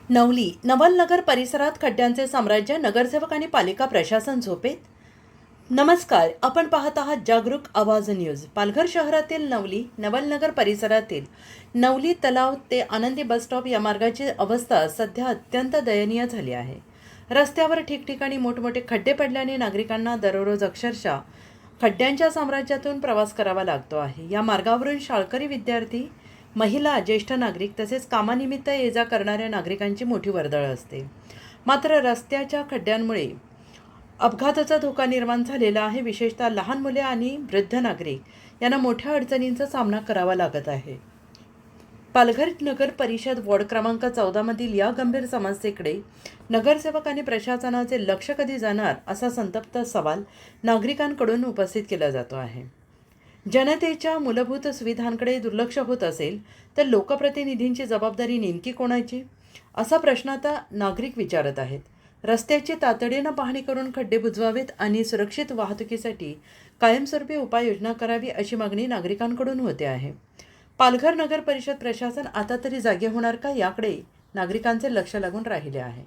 नवली नवलनगर परिसरात खड्ड्यांचे साम्राज्य, नगरसेवक आणि पालिका प्रशासन झोपेत. नमस्कार, आपण पाहत आहात जागरूक आवाज न्यूज. पालघर शहरातील नवलनगर परिसरातील नवली तलाव ते आनंदी बस स्टॉप या मार्गाची अवस्था सध्या अत्यंत दयनीय झाली आहे. रस्त्यावर ठिकठिकाणी मोठमोठे खड्डे पडल्याने नागरिकांना दररोज अक्षरशः खड्ड्यांच्या साम्राज्यातून प्रवास करावा लागतो आहे. या मार्गावरून शाळकरी विद्यार्थी, महिला, ज्येष्ठ नागरिक तसेच कामानिमित्त ये जा करणाऱ्या नागरिकांची मोठी वर्दळ असते. मात्र रस्त्याच्या खड्ड्यांमुळे अपघाताचा धोका निर्माण झालेला आहे. विशेषतः लहान मुले आणि वृद्ध नागरिक यांना मोठ्या अडचणींचा सामना करावा लागत आहे. पालघर नगर परिषद वॉर्ड क्रमांक 14 मधील या गंभीर समस्येकडे नगरसेवक आणि प्रशासनाचे लक्ष कधी जाणार, असा संतप्त सवाल नागरिकांकडून उपस्थित केला जातो आहे. जनतेच्या मूलभूत सुविधांकडे दुर्लक्ष होत असेल तर लोकप्रतिनिधींची जबाबदारी नेमकी कोणाची, असा प्रश्न आता नागरिक विचारत आहेत. रस्त्याची तातडीनं पाहणी करून खड्डे बुजवावेत आणि सुरक्षित वाहतुकीसाठी कायमस्वरूपी उपाययोजना करावी, अशी मागणी नागरिकांकडून होते आहे. पालघर नगर परिषद प्रशासन आता तरी जागे होणार का, याकडे नागरिकांचे लक्ष लागून राहिले आहे.